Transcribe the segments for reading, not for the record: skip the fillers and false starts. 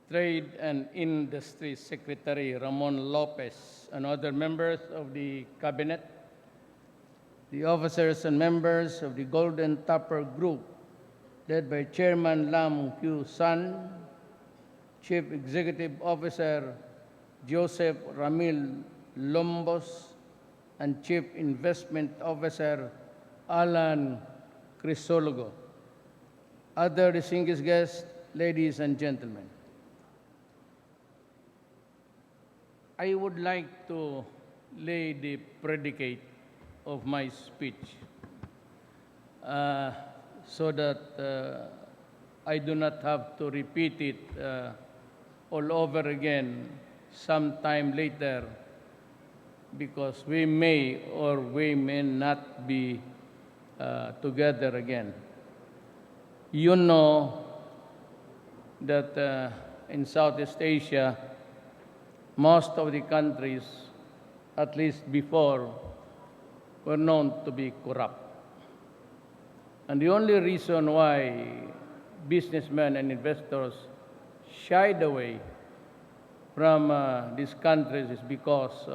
Trade and Industry Secretary Ramon Lopez and other members of the Cabinet, the officers and members of the Golden Topper Group, led by Chairman Lam Q. San, Chief Executive Officer Joseph Ramil Lombos, and Chief Investment Officer Alan Crisologo. Other distinguished guests, ladies and gentlemen, I would like to lay the predicate of my speech so that I do not have to repeat it all over again sometime later, because we may or we may not be together again. You know that in Southeast Asia, most of the countries, at least before, were known to be corrupt. And the only reason why businessmen and investors shied away from these countries is because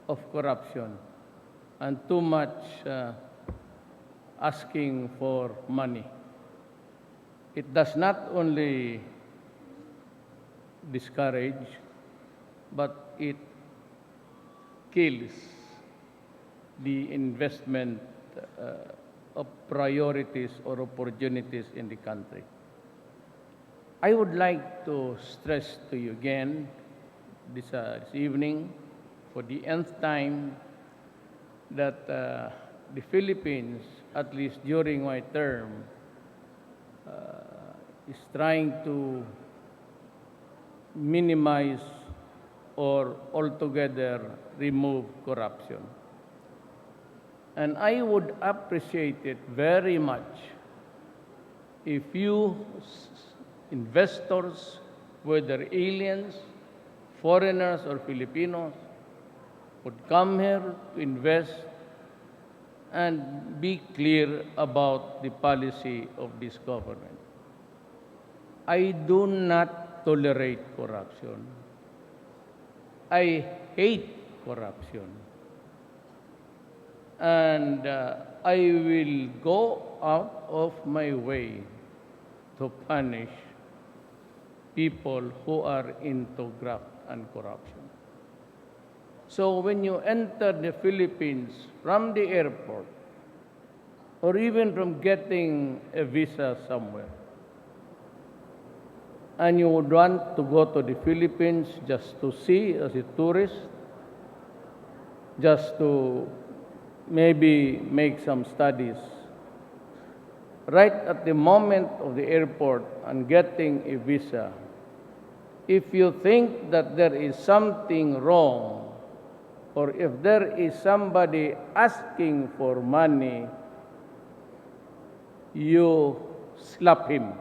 of corruption and too much asking for money. It does not only discourage, but it kills the investment of priorities or opportunities in the country. I would like to stress to you again this evening for the nth time that the Philippines, at least during my term, is trying to minimize or altogether remove corruption. And I would appreciate it very much if you investors, whether aliens, foreigners, or Filipinos, would come here to invest and be clear about the policy of this government. I do not tolerate corruption. I hate corruption. And I will go out of my way to punish people who are into graft and corruption. So when you enter the Philippines from the airport, or even from getting a visa somewhere, and you would want to go to the Philippines just to see as a tourist, just to maybe make some studies, right at the moment of the airport and getting a visa, if you think that there is something wrong, or if there is somebody asking for money, you slap him.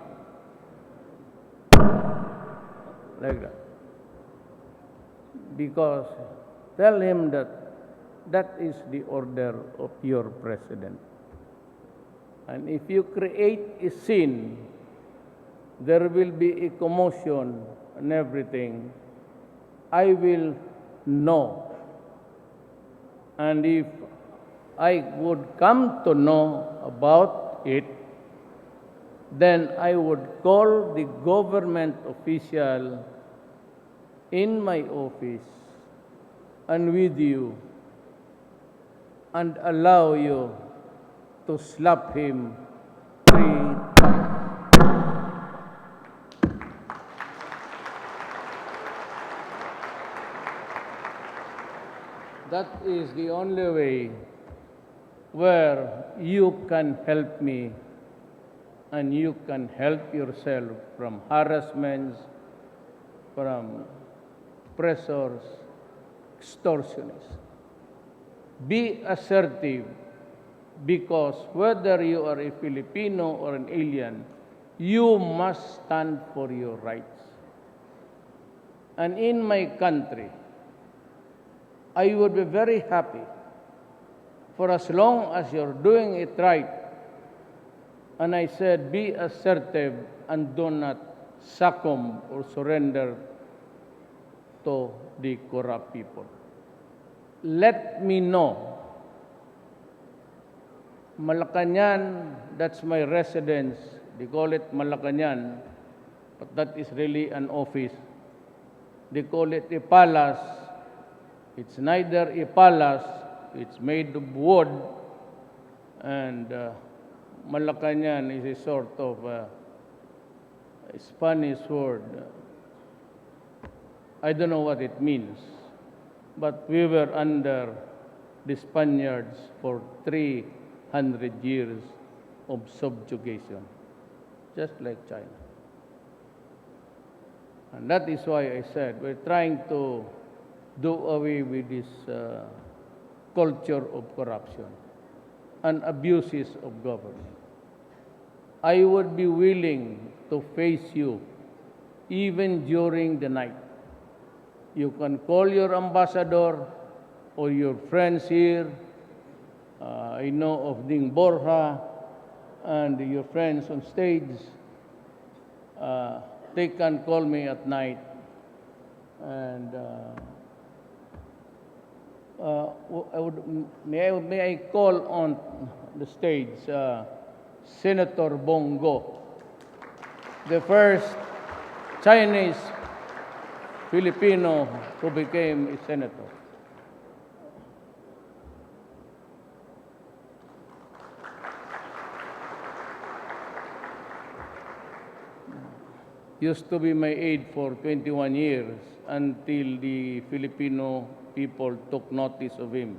Like that. Because tell him that that is the order of your president. And if you create a scene, there will be a commotion and everything. I will know. And if I would come to know about it, then I would call the government official in my office and with you and allow you to slap him 3 times. That is the only way where you can help me and you can help yourself from harassments, from pressures, extortionists. Be assertive, because whether you are a Filipino or an alien, you must stand for your rights. And in my country, I would be very happy for as long as you're doing it right, And I said, be assertive and do not succumb or surrender to the corrupt people. Let me know. Malacanang, that's my residence. They call it Malacanang, but that is really an office. They call it a palace. It's neither a palace, it's made of wood, and Malacanang is a sort of a Spanish word. I don't know what it means, but we were under the Spaniards for 300 years of subjugation, just like China. And that is why I said we're trying to do away with this culture of corruption and abuses of government. I would be willing to face you even during the night. You can call your ambassador or your friends here. I know of Ding Borja and your friends on stage. They can call me at night, and may I call on the stage Senator Bongo, the first Chinese Filipino who became a senator. Used to be my aide for 21 years until the Filipino people took notice of him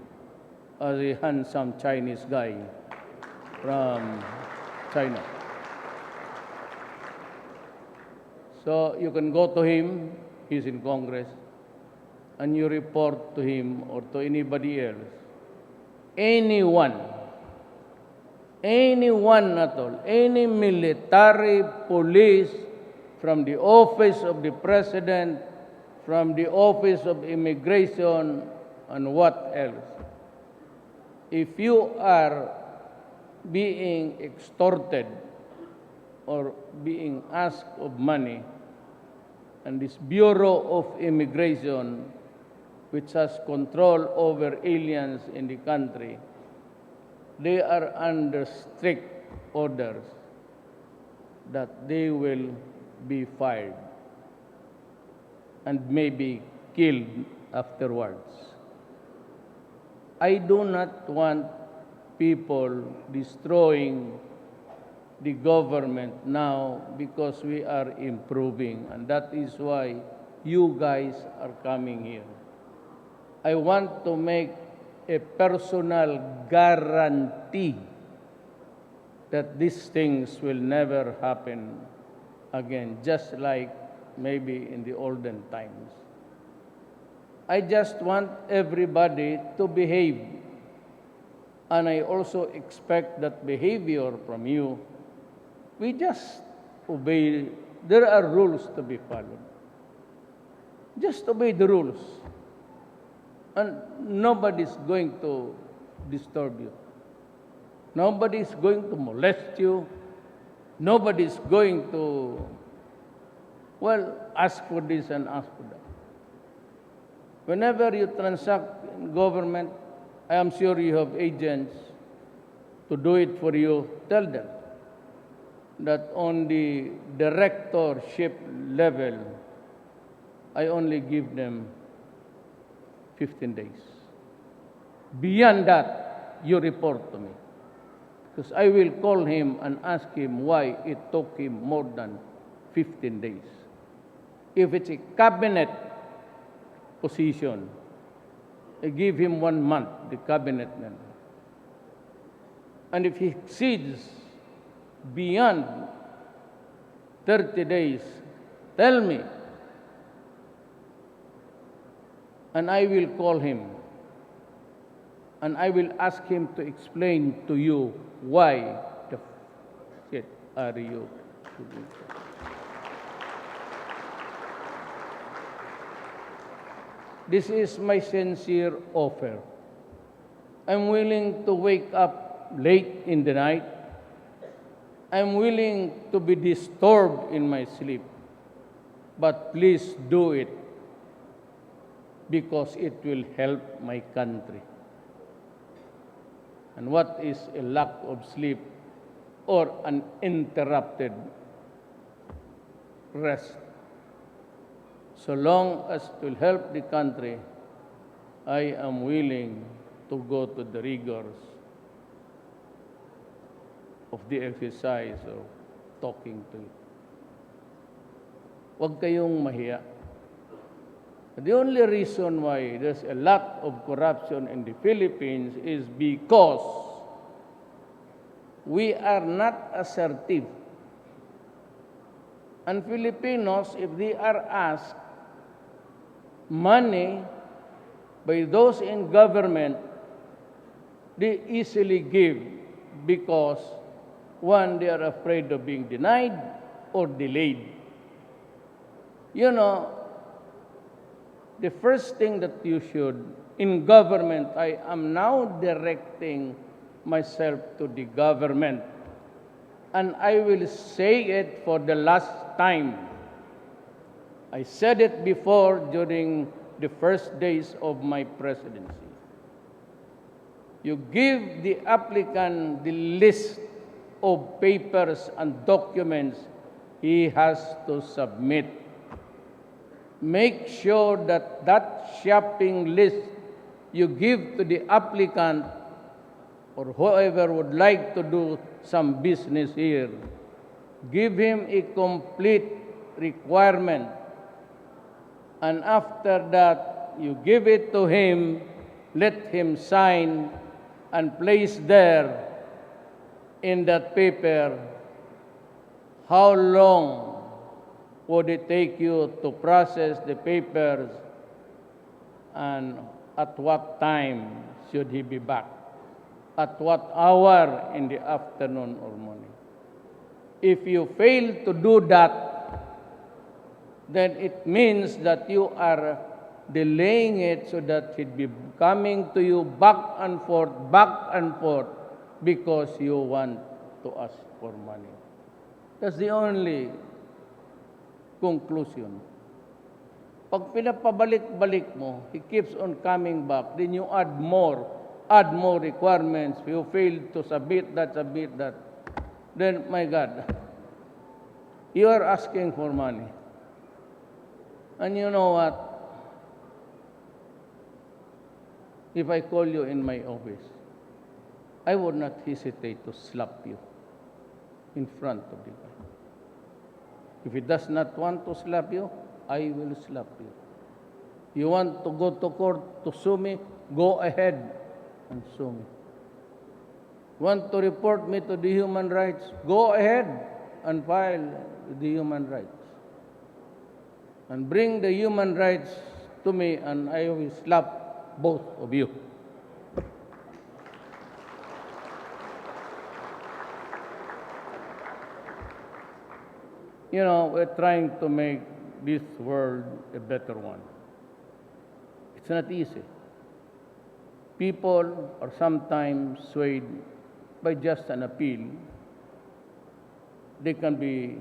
as a handsome Chinese guy from China. So you can go to him, he's in Congress, and you report to him or to anybody else. Anyone at all, any military, police, from the office of the president, from the office of immigration, and what else. If you are being extorted or being asked of money, and this Bureau of Immigration, which has control over aliens in the country, they are under strict orders that they will be fired and maybe killed afterwards. I do not want people destroying the government now because we are improving, and that is why you guys are coming here. I want to make a personal guarantee that these things will never happen again, just like maybe in the olden times. I just want everybody to behave. And I also expect that behavior from you. We just obey. There are rules to be followed. Just obey the rules. And nobody's going to disturb you. Nobody's going to molest you. Nobody's going to, ask for this and ask for that. Whenever you transact in government, I am sure you have agents to do it for you. Tell them that on the directorship level, I only give them 15 days. Beyond that, you report to me. Because I will call him and ask him why it took him more than 15 days. If it's a cabinet position, I give him 1 month, the cabinet member. And if he exceeds beyond 30 days, tell me. And I will call him. And I will ask him to explain to you why the shit are you doing that. This is my sincere offer. I'm willing to wake up late in the night I'm willing to be disturbed in my sleep, but please do it because it will help my country. And what is a lack of sleep or an interrupted rest? So long as it will help the country, I am willing to go to the rigors of the exercise of talking to you. Huwag kayong mahiya. The only reason why there's a lot of corruption in the Philippines is because we are not assertive. And Filipinos, if they are asked money by those in government, they easily give because, one, they are afraid of being denied or delayed. You know, the first thing that you should, in government, I am now directing myself to the government, and I will say it for the last time. I said it before during the first days of my presidency. You give the applicant the list of papers and documents he has to submit. Make sure that that shopping list you give to the applicant or whoever would like to do some business here, give him a complete requirement. And after that, you give it to him, let him sign and place there in that paper how long would it take you to process the papers and at what time should he be back? At what hour in the afternoon or morning? If you fail to do that, then it means that you are delaying it so that it be coming to you back and forth, because you want to ask for money. That's the only conclusion. Pag pinapabalik-balik mo, he keeps on coming back, then you add more requirements. You fail to submit that, then, my God, you are asking for money. And you know what? If I call you in my office, I would not hesitate to slap you in front of the guy. If he does not want to slap you, I will slap you. You want to go to court to sue me? Go ahead and sue me. Want to report me to the human rights? Go ahead and file the human rights. And bring the human rights to me, and I will slap both of you. You know, we're trying to make this world a better one. It's not easy. People are sometimes swayed by just an appeal. They can be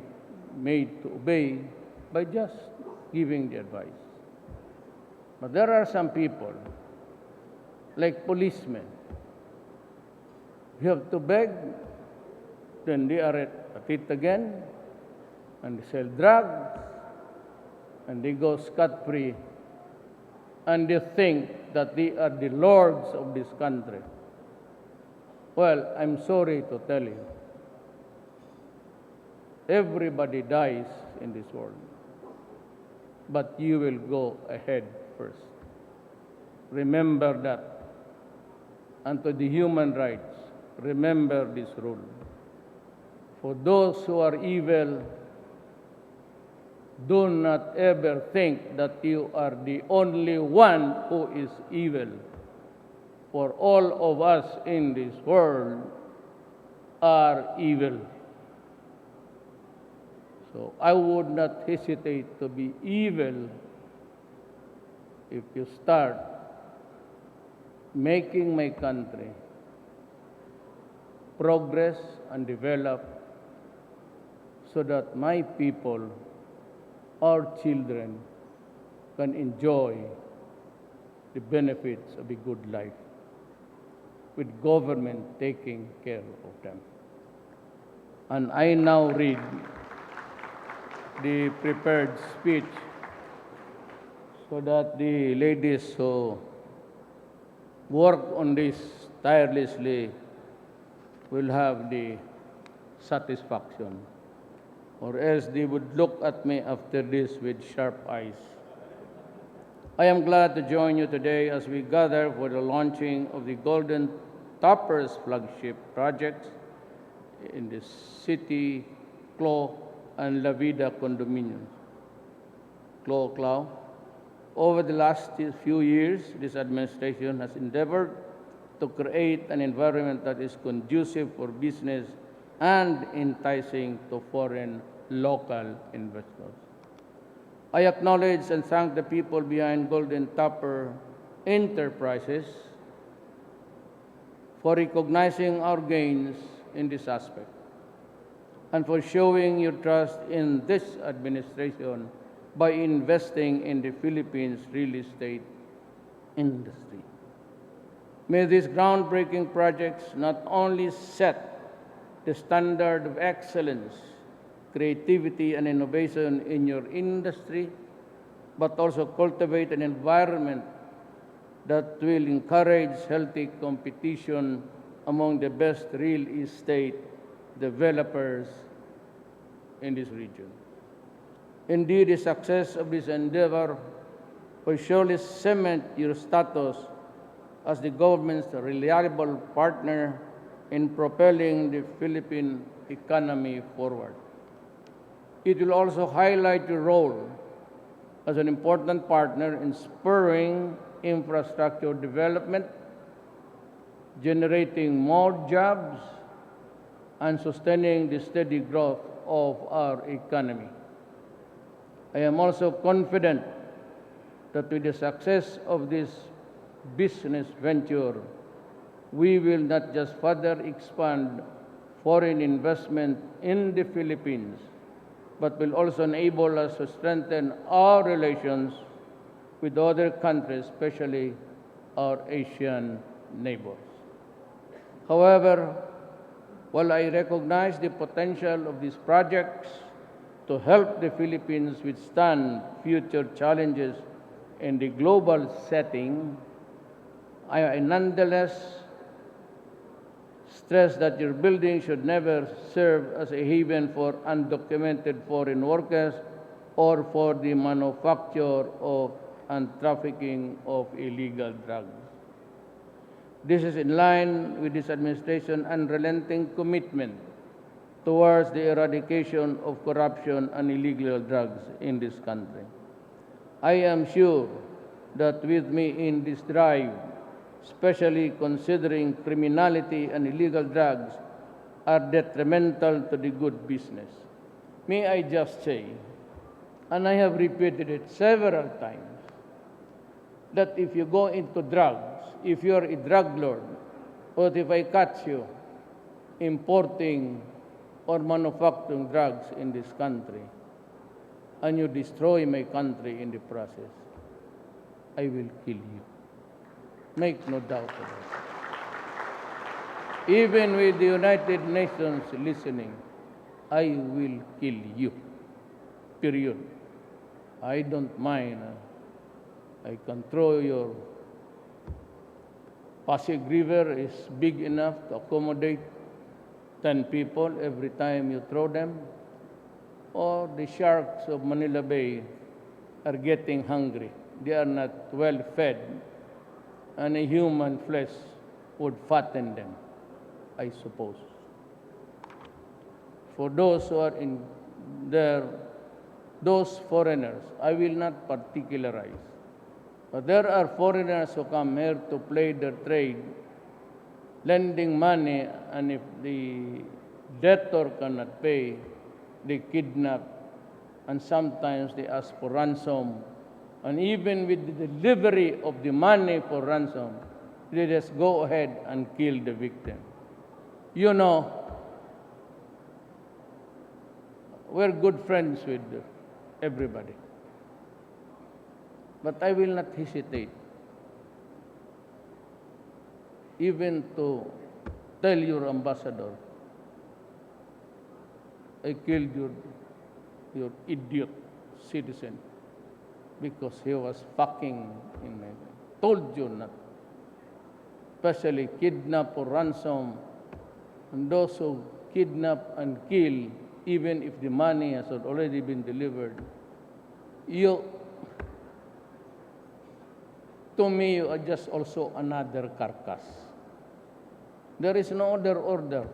made to obey by just giving the advice. But there are some people, like policemen, you have to beg, then they are at it again, and they sell drugs, and they go scot-free, and they think that they are the lords of this country. Well, I'm sorry to tell you, everybody dies in this world, but you will go ahead first. Remember that. And to the human rights, remember this rule. For those who are evil, do not ever think that you are the only one who is evil. For all of us in this world are evil. So I would not hesitate to be evil if you start making my country progress and develop so that my people, our children, can enjoy the benefits of a good life, with government taking care of them. And I now read the prepared speech so that the ladies who work on this tirelessly will have the satisfaction, or else they would look at me after this with sharp eyes. I am glad to join you today as we gather for the launching of the Golden Toppers flagship projects in the City, Clo, and La Vida condominiums. Clo. Over the last few years, this administration has endeavored to create an environment that is conducive for business and enticing to foreign local investors. I acknowledge and thank the people behind Golden Topper Enterprises for recognizing our gains in this aspect and for showing your trust in this administration by investing in the Philippines real estate industry. May these groundbreaking projects not only set the standard of excellence, creativity, and innovation in your industry, but also cultivate an environment that will encourage healthy competition among the best real estate developers in this region. Indeed, the success of this endeavor will surely cement your status as the government's reliable partner in propelling the Philippine economy forward. It will also highlight your role as an important partner in spurring infrastructure development, generating more jobs, and sustaining the steady growth of our economy. I am also confident that with the success of this business venture, we will not just further expand foreign investment in the Philippines, but will also enable us to strengthen our relations with other countries, especially our Asian neighbors. However, while I recognize the potential of these projects to help the Philippines withstand future challenges in the global setting, I nonetheless stress that your building should never serve as a haven for undocumented foreign workers or for the manufacture of and trafficking of illegal drugs. This is in line with this administration's unrelenting commitment towards the eradication of corruption and illegal drugs in this country. I am sure that with me in this drive, especially considering criminality and illegal drugs are detrimental to the good business. May I just say, and I have repeated it several times, that if you go into drugs, if you're a drug lord, or if I catch you importing or manufacturing drugs in this country, and you destroy my country in the process, I will kill you. Make no doubt about it. Even with the United Nations listening, I will kill you. Period. I don't mind. I can throw your Pasig River is big enough to accommodate 10 people every time you throw them. Or the sharks of Manila Bay are getting hungry. They are not well fed. And a human flesh would fatten them, I suppose. For those who are in there, those foreigners, I will not particularize. But there are foreigners who come here to play their trade, lending money, and if the debtor cannot pay, they kidnap, and sometimes they ask for ransom. And even with the delivery of the money for ransom, they just go ahead and kill the victim. You know, we're good friends with everybody. But I will not hesitate even to tell your ambassador, I killed your idiot citizen because he was fucking in my told you not. Especially kidnap or ransom, and those who kidnap and kill, even if the money has already been delivered, to me, you are just also another carcass. There is no other order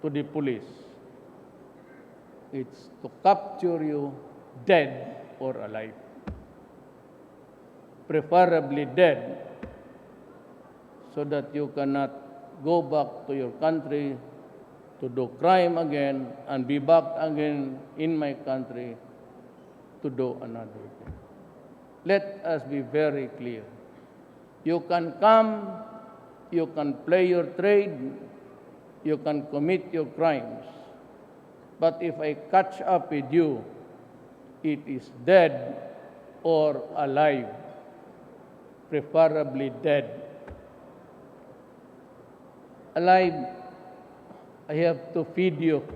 to the police. It's to capture you dead or alive. Preferably dead, so that you cannot go back to your country to do crime again and be back again in my country to do another thing. Let us be very clear. You can come, you can play your trade, you can commit your crimes. But if I catch up with you, it is dead or alive, preferably dead. Alive, I have to feed you.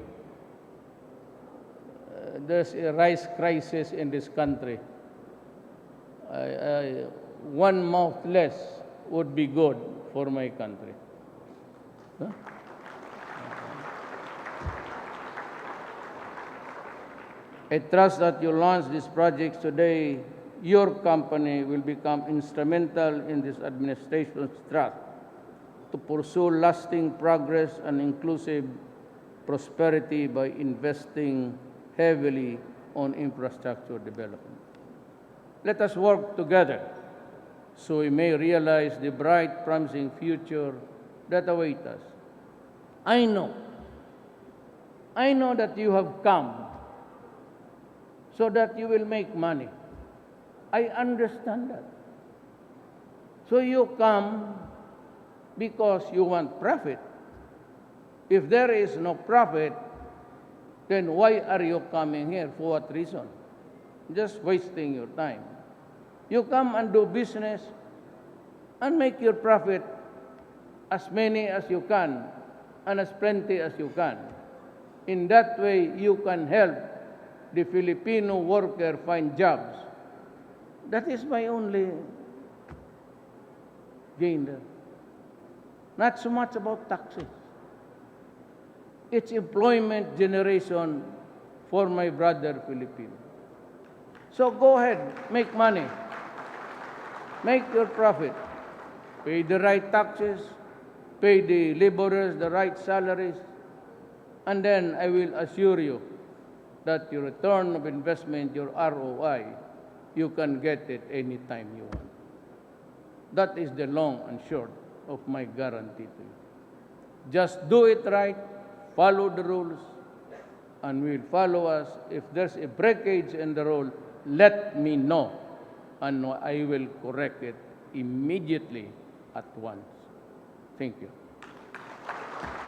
There's a rice crisis in this country. One mouth less would be good for my country. Huh? I trust that you launch these projects today. Your company will become instrumental in this administration's thrust to pursue lasting progress and inclusive prosperity by investing heavily on infrastructure development. Let us work together so we may realize the bright, promising future that awaits us. I know that you have come so that you will make money. I understand that. So you come because you want profit. If there is no profit, then why are you coming here? For what reason? Just wasting your time. You come and do business and make your profit as many as you can and as plenty as you can. In that way, you can help the Filipino worker find jobs. That is my only gain there. Not so much about taxes. It's employment generation for my brother Filipino. So go ahead, make money. Make your profit. Pay the right taxes, pay the laborers the right salaries, and then I will assure you that your return of investment, your ROI, you can get it anytime you want. That is the long and short of my guarantee to you. Just do it right, follow the rules, and we'll follow us. If there's a breakage in the rule, let me know, and I will correct it immediately at once. Thank you.